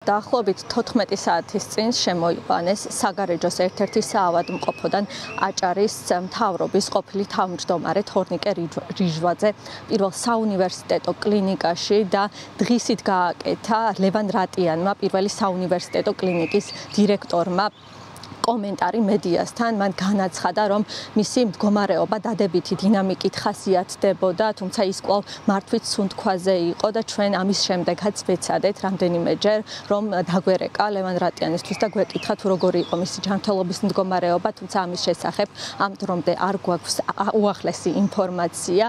დაახლოებით 14 საათის წინ შემოიყვანეს საგარეჯოს ერთ-ერთი საავადმყოფოდან აჭარის მთავრობის ყოფილი თავმჯდომარე თორნიკე რიჟვაძე პირველ საუნივერსიტეტო კლინიკაში და დღისით გააკეთა ლევან რატიანმა, პირველი საუნივერსიტეტო კლინიკის დირექტორმა კომენტარი მედიასთან. მან განაცხადა, რომ მისი მდგომარეობა დადებითი დინამიკით ხასიათდებოდა, თუმცა ის კვლავ მართვით სუნთქვაზე იყო და ჩვენ ამის შემდეგაც ვეცადეთ რამდენიმეჯერ, რომ დაგვერეკა ლევან რატიანისთვის და გვეკითხა თუ როგორი იყო მისი ჯანმრთელობის მდგომარეობა, თუმცა ამის შესახებ ამ დრომდე არ გვაქვს უახლესი ინფორმაცია.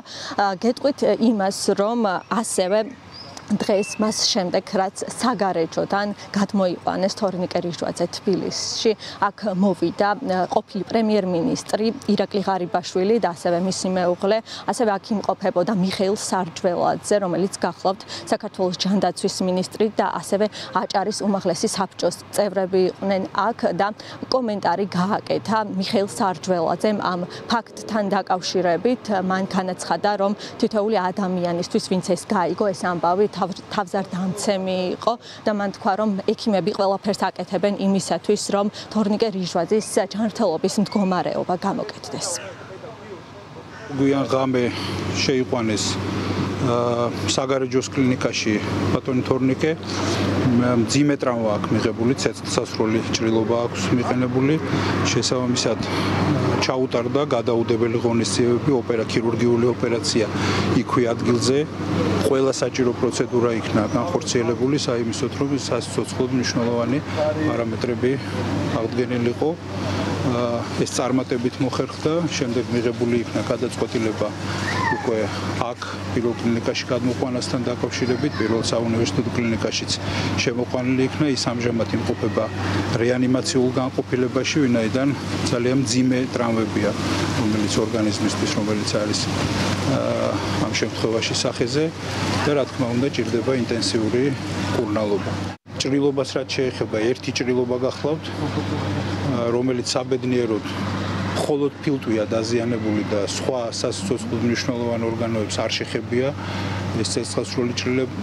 გეტყვით იმას, რომ ასევე დღეს მას შემდეგ რაც საგარეჯოდან გადმოიყვანეს თორნიკე რიჟვაძე თბილისში, აქ მოვიდა ყოფილი პრემიერ-მინისტრი ირაკლი ღარიბაშვილი და ასევე მისი მეუღლე, ასევე აქ იმყოფებოდა მიხეილ სარჯველაძე, რომელიც გახლავთ საქართველოს ჯანდაცვის მინისტრი და ასევე აჭარის უმაღლესი საბჭოს წევრები იყვნენ აქ და კომენტარი გააკეთა მიხეილ სარჯველაძემ ამ ფაქტთან დაკავშირებით. მან განაცხადა, რომ თითოეული ადამიანისთვის, ვინც ეს გაიგო, ეს ამბავი თავზარდამცემი იყო და მან თქვა, რომ ექიმები ყველაფერს აკეთებენ იმისათვის, რომ თორნიკე რიჟვაძის ჯანმრთელობის მდგომარეობა გამოკეთდეს. გვიან ღამე შეიყვანეს საგარეჯოს კლინიკაში ბატონი თორნიკე. მძიმე ტრავმა აქვს მიღებული, ცეცხლსასროლი ჭრილობა აქვს მიყენებული. შესაბამისად ჩაუტარდა გადაუდებელი ღონისძიებები, ქირურგიული ოპერაცია იქვე ადგილზე. ყველა საჭირო პროცედურა იქნა განხორციელებული, საიმისოდ რომ სასიცოცხლოდ მნიშვნელოვანი პარამეტრები აღდგენილიყო. ეს წარმატებით მოხერხდა, შემდეგ მიღებული იქნა გადაწყვეტილება უკვე აქ პირველ კლინიკაში გადმოყვანასთან დაკავშირებით, პირველ საუნივერსიტეტო კლინიკაშიც შემოყვანილი იქნა. ის ამჟამად იმყოფება რეანიმაციულ განყოფილებაში, ვინაიდან ძალიან მძიმე ტრავმებია, რომელიც ორგანიზმისთვის, რომელიც არის ამ შემთხვევაში სახეზე და რა თქმა უნდა ჭირდება ინტენსიური კურნალობა. ჭრილობას რაც შეეხება, ერთი ჭრილობა გახლავთ, რომელიც საბედნიეროდ მხოლოდ ფილტვია დაზიანებული და სხვა სასიცოცხლოდ მნიშვნელოვან ორგანოებს არ შეხებია ეს ცეცხლსასროლი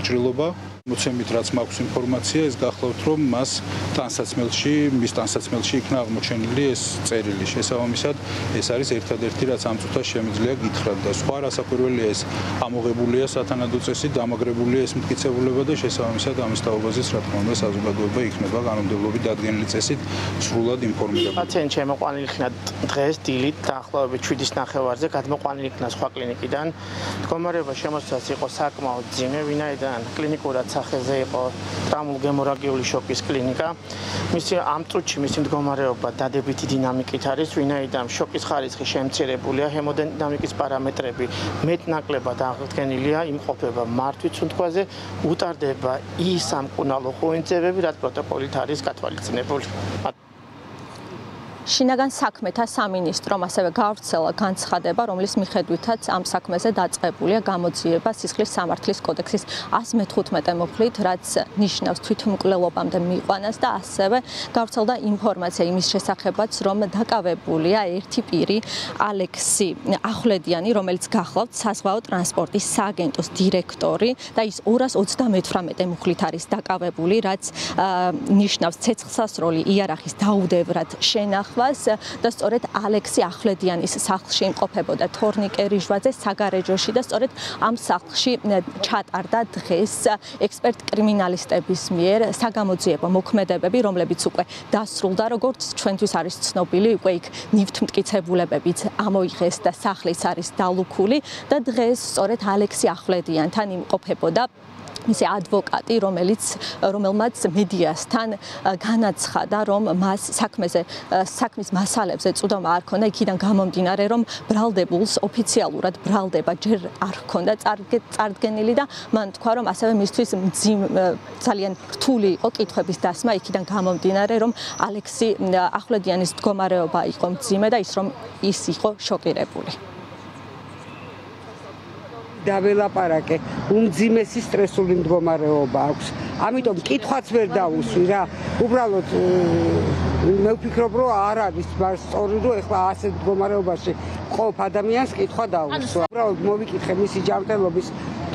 ჭრილობა. მოცემით რაც მაქვს ინფორმაცია, ეს გახლავთ, რომ მის ტანსაცმელში იქნა აღმოჩენილი ეს წერილი. შესაბამისად, ეს არის ერთადერთი რაც ამ წუთას შემიძლია გითხრათ და სხვა რასაკვირველია, ეს ამოღებულია სათანადო წესით, დამაგრებულია ეს მტკიცებულება და შესაბამისად ამის თაობაზეც რა თქმა უნდა საზოგადოება იქნება კანონმდებლობით დადგენილი წესით სრულად ინფორმირებული. პაციენტი შემოყვანილი იქნა დღეს დილით დაახლოებით 7:30-ზე გადმოყვანილი იქნა სხვა კლინიკიდან. მდგომარეობა შემოსვლას იყო საკმაოდ მძიმე, ვინაიდან კლინიკურად სახეზე იყო ტრაუმულ-გემორაგიული შოკის კლინიკა. მისი ამ წუთში მისი მდგომარეობა დადებითი დინამიკით არის, ვინაიდან შოკის ხარისხი შემცირებულია, ჰემოდინამიკის პარამეტრები მეტნაკლებად აღდგენილია, იმყოფება მართვით სუნთქვაზე, უტარდება ის სამკურნალო ხუინძებები, რაც პროტოკოლით არის გათვალისწინებული. შინაგან საქმეთა სამინისტრომ ასევე გავრცელა განცხადება, რომლის მიხედვითაც ამ საქმეზე დაწყებულია გამოძიება სისხლის სამართლის კოდექსის 115 მუხლით, რაც ნიშნავს თვითმკვლელობამდე მიყვანას და ასევე გავრცელდა ინფორმაცია იმის შესახებაც, რომ დაკავებულია ერთი პირი, ალექსი ახვლედიანი, რომელიც გახლავთ საზღვაო ტრანსპორტის სააგენტოს დირექტორი და ის 238 მუხლით არის დაკავებული, რაც ნიშნავს ცეცხლსასროლი იარაღის დაუდევრად შენახვა. და სწორედ ალექსი ახვლედიანის სახლში იმყოფებოდა თორნიკე რიჟვაძე საგარეჯოში და სწორედ ამ სახლში ჩატარდა დღეს ექსპერტ კრიმინალისტების მიერ საგამოძიებო მოქმედებები, რომლებიც უკვე დასრულდა, როგორც ჩვენთვის არის ცნობილი, უკვე იქ ნივთმტკიცებულებებიც ამოიღეს და სახლის არის დალუქული და დღეს სწორედ ალექსი ახვლედიანთან იმყოფებოდა მისი ადვოკატი, რომელმაც მედიასთან განაცხადა, რომ მას საქმის მასალებზე წვდომა არ ჰქონდა, იქიდან გამომდინარე, რომ ბრალდებულს ოფიციალურად ბრალდება ჯერ არ ჰქონდა წარდგენილი და მან თქვა, რომ ასევე მისთვის ძალიან რთული იყო კითხვების დასმა, იქიდან გამომდინარე, რომ ალექსი ახვლედიანის მდგომარეობა იყო მძიმე და ის იყო შოკირებული. დაველაპარაკე, უმძიმესი სტრესული მდგომარეობა აქვს. ამიტომ კითხვაც ვერ დავუსვი რა. უბრალოდ მე ვფიქრობ, რომ არ არის სწორი, რომ ეხლა ასეთ მდგომარეობაში ყოფ ადამიანს კითხვა დავუსვა. უბრალოდ მოვიკითხე მისი ჯანმრთელობის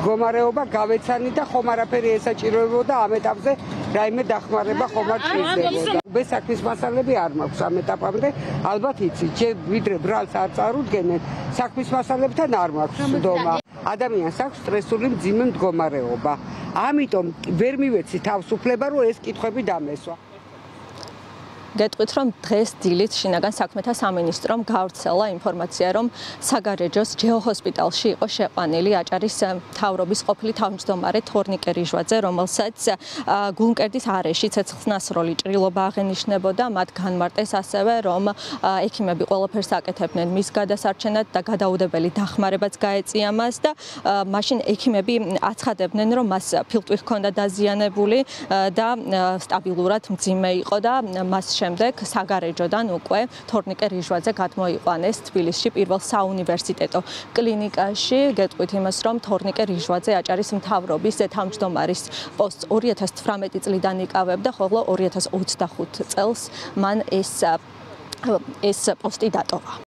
მდგომარეობა გავეცანი და ხომ არაფერი ესაჭიროებოდა ამ ეტაპზე რაიმე დახმარება ხომ არ შეიძლება. ბესაქმის მასალები არ მაქვს ამ ეტაპამდე, ალბათ იცი, ვიდრე ბრალს არ წარუდგენენ, საქმის მასალებთან არ მაქვს მდომა. ადამიანს აქვს სტრესული მძიმე მდგომარეობა. ამიტომ ვერ მივეცი თავისუფლება, რომ ეს კითხვები დამესვა. გეტყვით, რომ დღეს დილით შინაგან საქმეთა სამინისტრომ გავრცელა ინფორმაცია, რომ საგარეჯოს ჯეოჰოსპიტალში იყო შეყვანილი აჭარის მთავრობის ყოფილი თავმჯდომარე თორნიკე რიჟვაძე, რომელსაც გულმკერდის არეში ცეცხლსნასროლი ჭრილობა აღენიშნებოდა. მათ განმარტეს ასევე, რომ ექიმები ყველაფერს აკეთებდნენ მის გადასარჩენად და გადაუდებელი დახმარებაც გაეწია მას და მაშინ ექიმები აცხადებდნენ, რომ მას ფილტვი ჰქონდა დაზიანებული და სტაბილურად მძიმე იყო და მას შემდეგ საგარეჯოდან უკვე თორნიკე რიჟვაძე გადმოიყვანეს თბილისში პირველ საუნივერსიტეტო კლინიკაში. გეტყვით იმას, რომ თორნიკე რიჟვაძე აჭარის მთავრობის თავმჯდომარის პოსტს 2018 წლიდან იკავებდა, ხოლო 2025 წელს მან ეს პოსტი დატოვა.